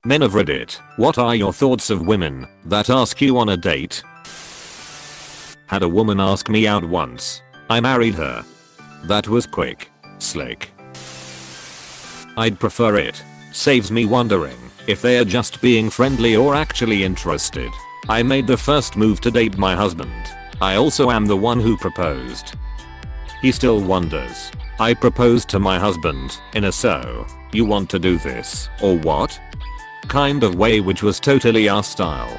Men of Reddit, what are your thoughts of women that ask you on a date? Had a woman ask me out once. I married her. That was quick. Slick. I'd prefer it. Saves me wondering if they are just being friendly or actually interested. I made the first move to date my husband. I also am the one who proposed. He still wonders. I proposed to my husband in a "so, you want to do this or what?" kind of way, which was totally our style.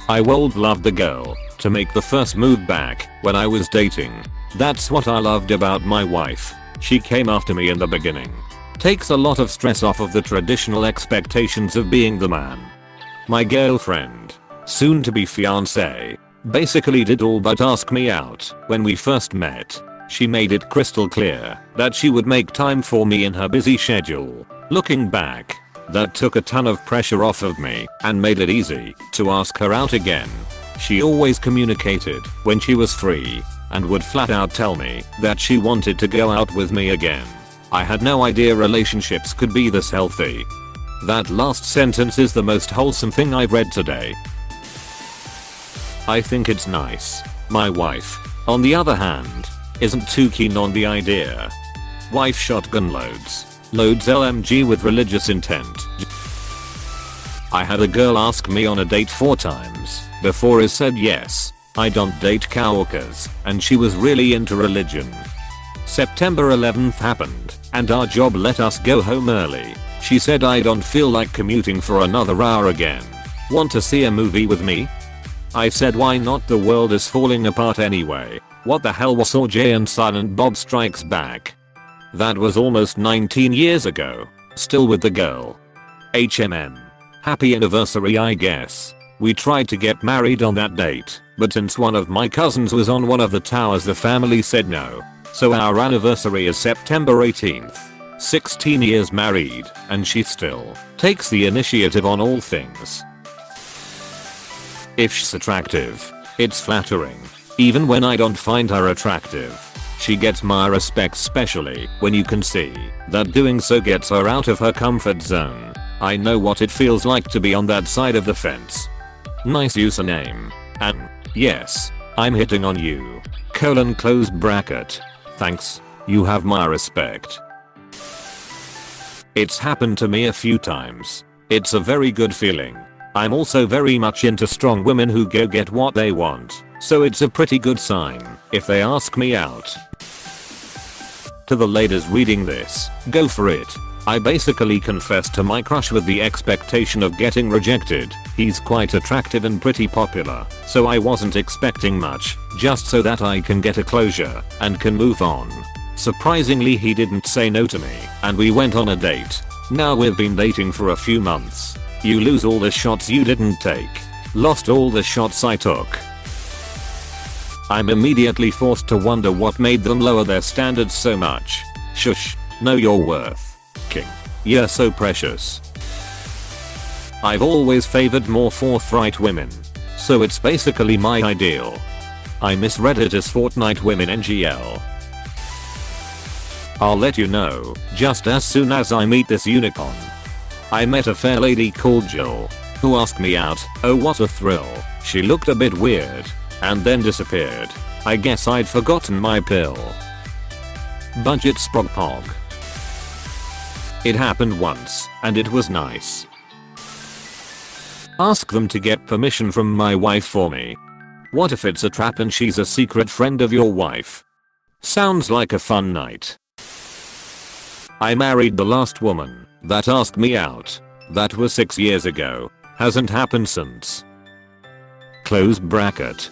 I would love the girl to make the first move back when I was dating. That's what I loved about my wife. She came after me in the beginning. Takes a lot of stress off of the traditional expectations of being the man. My girlfriend, soon to be fiancé, basically did all but ask me out when we first met. She made it crystal clear that she would make time for me in her busy schedule. Looking back, that took a ton of pressure off of me and made it easy to ask her out again. She always communicated when she was free and would flat out tell me that she wanted to go out with me again. I had no idea relationships could be this healthy. That last sentence is the most wholesome thing I've read today. I think it's nice. My wife, on the other hand, isn't too keen on the idea. Wife shotgun loads LMG with religious intent. I had a girl ask me on a date 4 times before I said yes. I don't date coworkers and she was really into religion. September 11th happened and our job let us go home early. She said, "I don't feel like commuting for another hour again. Want to see a movie with me?" I said, "Why not? The world is falling apart anyway. What the hell was Jay and Silent Bob Strikes Back?" That was almost 19 years ago. Still with the girl. HMM. Happy anniversary, I guess. We tried to get married on that date, but since one of my cousins was on one of the towers, the family said no. So our anniversary is September 18th. 16 years married, and she still takes the initiative on all things. If she's attractive, it's flattering. Even when I don't find her attractive, she gets my respect, especially when you can see that doing so gets her out of her comfort zone. I know what it feels like to be on that side of the fence. Nice username. And yes, I'm hitting on you. Close bracket. Thanks, you have my respect. It's happened to me a few times. It's a very good feeling. I'm also very much into strong women who go get what they want, so it's a pretty good sign if they ask me out. To the ladies reading this, go for it. I basically confessed to my crush with the expectation of getting rejected. He's quite attractive and pretty popular, so I wasn't expecting much, just so that I can get a closure and can move on. Surprisingly, he didn't say no to me, and we went on a date. Now we've been dating for a few months. You lose all the shots you didn't take. Lost all the shots I took. I'm immediately forced to wonder what made them lower their standards so much. Shush. Know your worth. King. You're so precious. I've always favored more forthright women, so it's basically my ideal. I miss Reddit as Fortnite women NGL. I'll let you know just as soon as I meet this unicorn. I met a fair lady called Jill who asked me out. Oh, what a thrill. She looked a bit weird and then disappeared. I guess I'd forgotten my pill. Budget sprog pog. It happened once and it was nice. Ask them to get permission from my wife for me. What if it's a trap and she's a secret friend of your wife? Sounds like a fun night. I married the last woman that asked me out. That was 6 years ago. Hasn't happened since. Close bracket.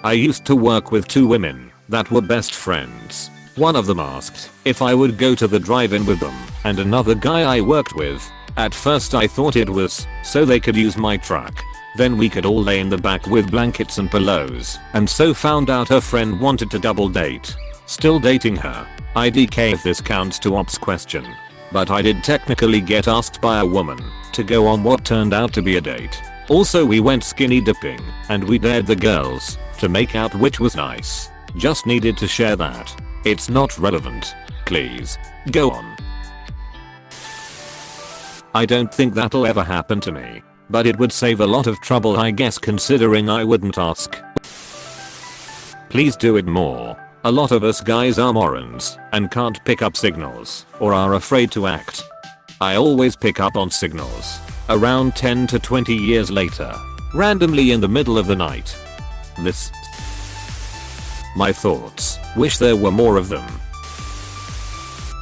I used to work with 2 women that were best friends. One of them asked if I would go to the drive-in with them, and another guy I worked with. At first I thought it was so they could use my truck. Then we could all lay in the back with blankets and pillows, and so found out her friend wanted to double date. Still dating her. IDK if this counts to ops question. But I did technically get asked by a woman to go on what turned out to be a date. Also we went skinny dipping, and we dared the girls to make out, which was nice. Just needed to share that. It's not relevant. Please, go on. I don't think that'll ever happen to me. But it would save a lot of trouble I guess considering I wouldn't ask. Please do it more. A lot of us guys are morons and can't pick up signals or are afraid to act. I always pick up on signals. Around 10 to 20 years later. Randomly in the middle of the night. This. My thoughts. Wish there were more of them.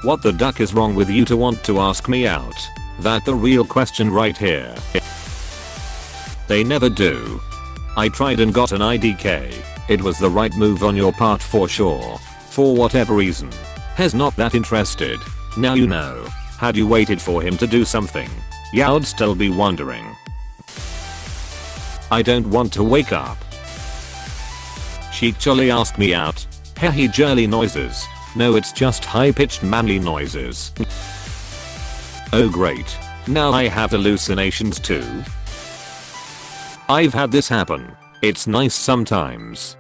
What the duck is wrong with you to want to ask me out? That the real question right here. They never do. I tried and got an IDK. It was the right move on your part for sure. For whatever reason. Has not that interested. Now you know. Had you waited for him to do something, you'd still be wondering. I don't want to wake up. She actually asked me out. He jolly noises. No, it's just high-pitched manly noises. Oh great. Now I have hallucinations too. I've had this happen. It's nice sometimes.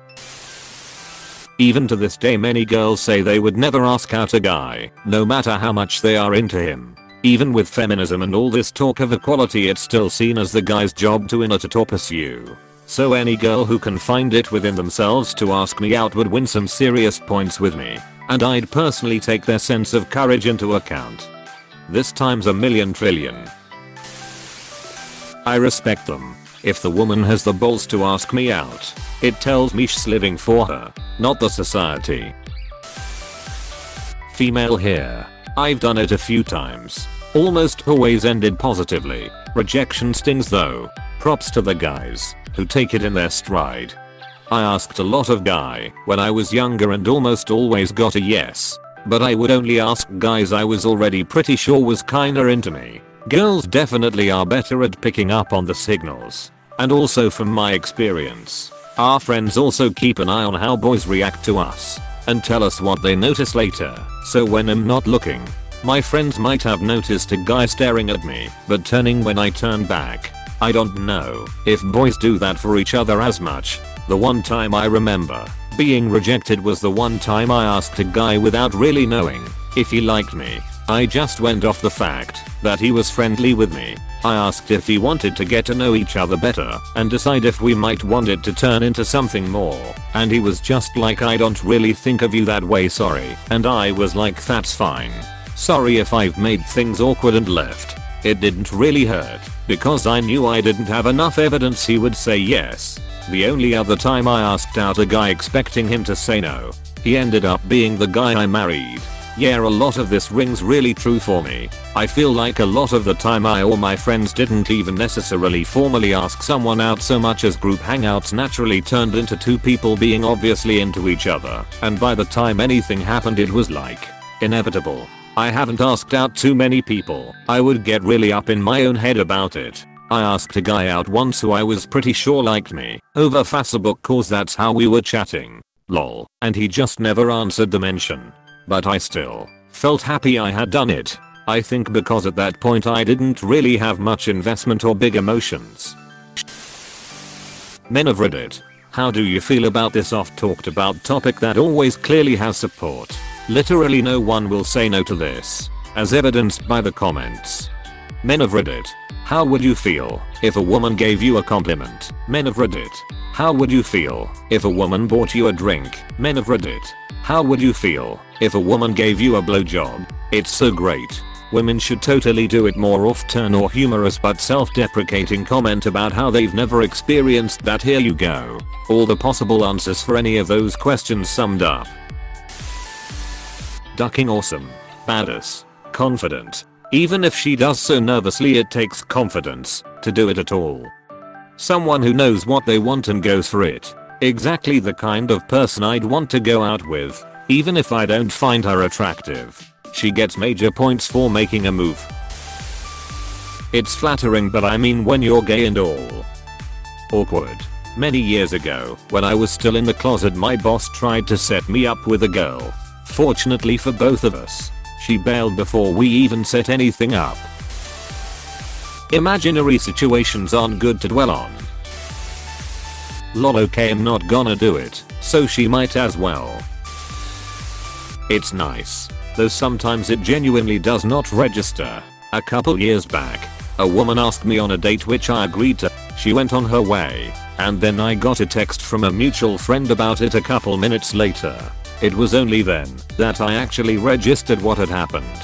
Even to this day many girls say they would never ask out a guy, no matter how much they are into him. Even with feminism and all this talk of equality, it's still seen as the guy's job to imitate or pursue. So any girl who can find it within themselves to ask me out would win some serious points with me. And I'd personally take their sense of courage into account. This times a million trillion. I respect them. If the woman has the balls to ask me out, it tells me she's living for her, not the society. Female here. I've done it a few times. Almost always ended positively. Rejection stings though. Props to the guys who take it in their stride. I asked a lot of guy when I was younger and almost always got a yes. But I would only ask guys I was already pretty sure was kinda into me. Girls definitely are better at picking up on the signals. And also from my experience, our friends also keep an eye on how boys react to us and tell us what they notice later. So when I'm not looking, my friends might have noticed a guy staring at me but turning when I turn back. I don't know if boys do that for each other as much. The one time I remember being rejected was the one time I asked a guy without really knowing if he liked me. I just went off the fact that he was friendly with me. I asked if he wanted to get to know each other better and decide if we might want it to turn into something more. And he was just like, I don't really think of you that way, sorry. And I was like, that's fine. Sorry if I've made things awkward and left. It didn't really hurt because I knew I didn't have enough evidence he would say yes. The only other time I asked out a guy expecting him to say no, he ended up being the guy I married. Yeah, a lot of this rings really true for me. I feel like a lot of the time I or my friends didn't even necessarily formally ask someone out so much as group hangouts naturally turned into two people being obviously into each other. And by the time anything happened it was like inevitable. I haven't asked out too many people. I would get really up in my own head about it. I asked a guy out once who I was pretty sure liked me over Facebook cause that's how we were chatting. Lol. And he just never answered the mention. But I still felt happy I had done it. I think because at that point I didn't really have much investment or big emotions. Men of Reddit. How do you feel about this oft talked about topic that always clearly has support? Literally no one will say no to this, as evidenced by the comments. Men of Reddit. How would you feel if a woman gave you a compliment? Men of Reddit. How would you feel if a woman bought you a drink? Men of Reddit. How would you feel if a woman gave you a blowjob? It's so great. Women should totally do it more often or humorous but self-deprecating comment about how they've never experienced that. Here you go. All the possible answers for any of those questions summed up. Ducking awesome. Badass. Confident. Even if she does so nervously, it takes confidence to do it at all. Someone who knows what they want and goes for it. Exactly the kind of person I'd want to go out with, even if I don't find her attractive. She gets major points for making a move. It's flattering, but I mean when you're gay and all. Awkward. Many years ago, when I was still in the closet, my boss tried to set me up with a girl. Fortunately for both of us, she bailed before we even set anything up. Imaginary situations aren't good to dwell on. Lol, okay, I'm not gonna do it, so she might as well. It's nice, though sometimes it genuinely does not register. A couple years back, A woman asked me on a date which I agreed to. She went on her way, and then I got a text from a mutual friend about it a couple minutes later. It was only then that I actually registered what had happened.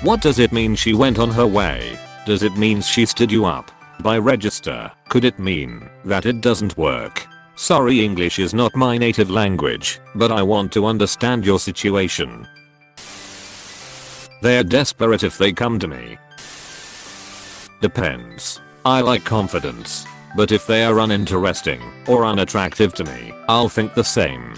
What does it mean she went on her way? Does it mean she stood you up? By register, could it mean that it doesn't work? Sorry, English is not my native language, but I want to understand your situation. They're desperate if they come to me. Depends. I like confidence. But if they are uninteresting or unattractive to me, I'll think the same.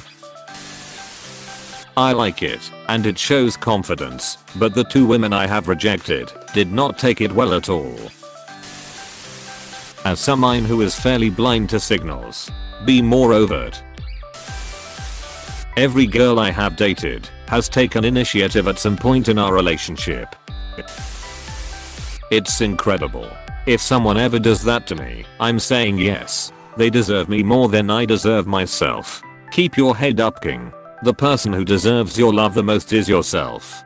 I like it, and it shows confidence, but the 2 women I have rejected did not take it well at all. As someone who is fairly blind to signals, be more overt. Every girl I have dated has taken initiative at some point in our relationship. It's incredible. If someone ever does that to me, I'm saying yes. They deserve me more than I deserve myself. Keep your head up, King. The person who deserves your love the most is yourself.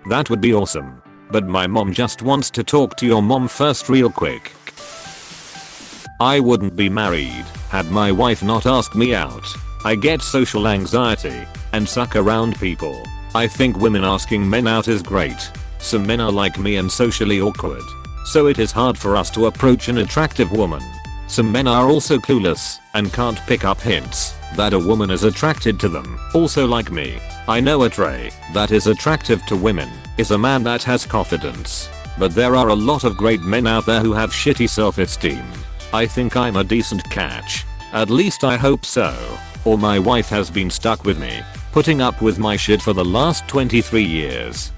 That would be awesome. But my mom just wants to talk to your mom first real quick. I wouldn't be married had my wife not asked me out. I get social anxiety and suck around people. I think women asking men out is great. Some men are like me and socially awkward, so it is hard for us to approach an attractive woman. Some men are also clueless and can't pick up hints that a woman is attracted to them. Also like me, I know a trait that is attractive to women is a man that has confidence. But there are a lot of great men out there who have shitty self-esteem. I think I'm a decent catch. At least I hope so. Or my wife has been stuck with me, putting up with my shit for the last 23 years.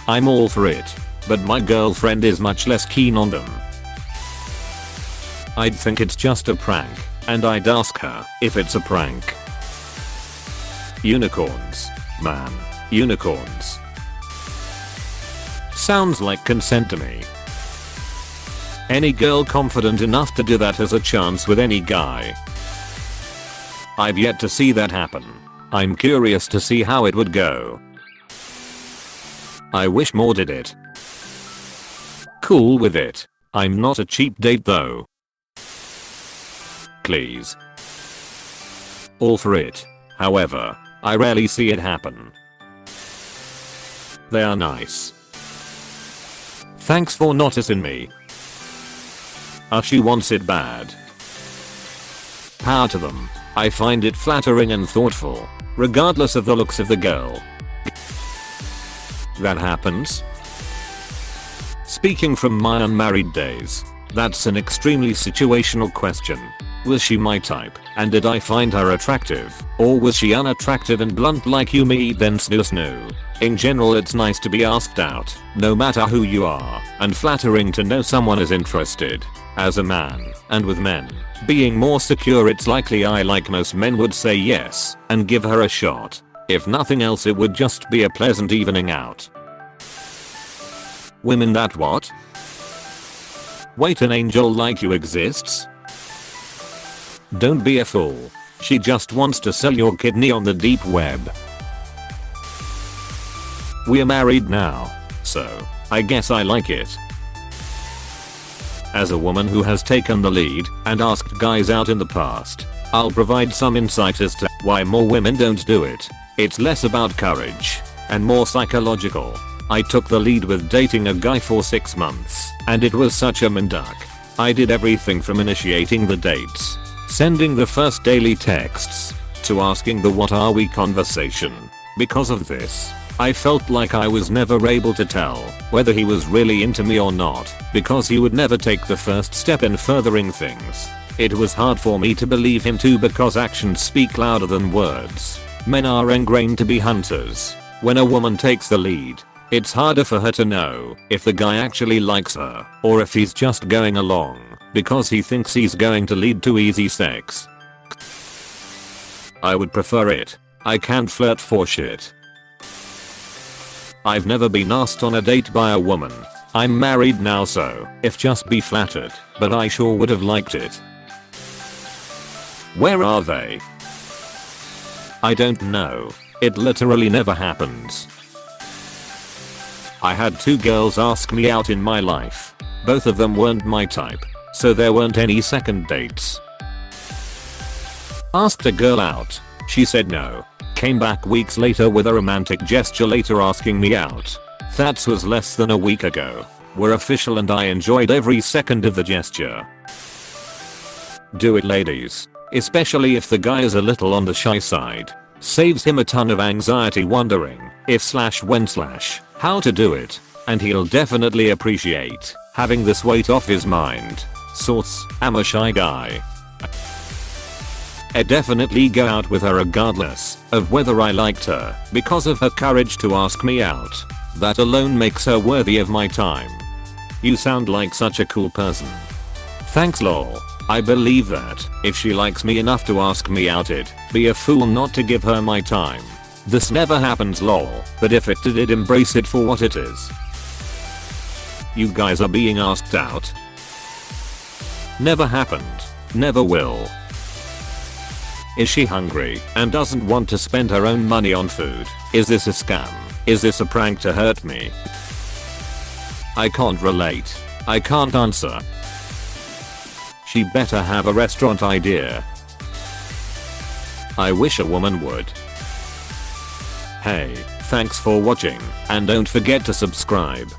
I'm all for it, but my girlfriend is much less keen on them. I'd think it's just a prank, and I'd ask her if it's a prank. Unicorns. Man. Unicorns. Sounds like consent to me. Any girl confident enough to do that has a chance with any guy. I've yet to see that happen. I'm curious to see how it would go. I wish more did it. Cool with it. I'm not a cheap date though. Please. All for it. However, I rarely see it happen. They are nice. Thanks for noticing me. She wants it bad. Power to them. I find it flattering and thoughtful, regardless of the looks of the girl. That happens? Speaking from my unmarried days, that's an extremely situational question. Was she my type, and did I find her attractive, or was she unattractive and blunt like you me then snoo? In general, it's nice to be asked out, no matter who you are, and flattering to know someone is interested. As a man, and with men being more secure, it's likely I, like most men, would say yes and give her a shot. If nothing else, it would just be a pleasant evening out. Women that what? Wait, an angel like you exists? Don't be a fool. She just wants to sell your kidney on the deep web. We're married now, so I guess I like it. As a woman who has taken the lead and asked guys out in the past, I'll provide some insight as to why more women don't do it. It's less about courage and more psychological. I took the lead with dating a guy for 6 months, and it was such a manduck. I did everything from initiating the dates, sending the first daily texts, to asking the "what are we" conversation. Because of this, I felt like I was never able to tell whether he was really into me or not, because he would never take the first step in furthering things. It was hard for me to believe him too, because actions speak louder than words. Men are ingrained to be hunters. When a woman takes the lead, it's harder for her to know if the guy actually likes her, or if he's just going along because he thinks he's going to lead to easy sex. I would prefer it. I can't flirt for shit. I've never been asked on a date by a woman. I'm married now, so if just be flattered, but I sure would have liked it. Where are they? I don't know. It literally never happens. I had 2 girls ask me out in my life. Both of them weren't my type, so there weren't any second dates. Asked a girl out. She said no. Came back weeks later with a romantic gesture later asking me out. That was less than a week ago. We're official and I enjoyed every second of the gesture. Do it, ladies. Especially if the guy is a little on the shy side. Saves him a ton of anxiety wondering if/when/how to do it. And he'll definitely appreciate having this weight off his mind. Source: I'm a shy guy. I definitely go out with her regardless of whether I liked her because of her courage to ask me out. That alone makes her worthy of my time. You sound like such a cool person. Thanks lol. I believe that if she likes me enough to ask me out, it'd be a fool not to give her my time. This never happens lol, but if it did, I'd embrace it for what it is. You guys are being asked out? Never happened. Never will. Is she hungry and doesn't want to spend her own money on food? Is this a scam? Is this a prank to hurt me? I can't relate. I can't answer. She better have a restaurant idea. I wish a woman would. Hey, thanks for watching, and don't forget to subscribe.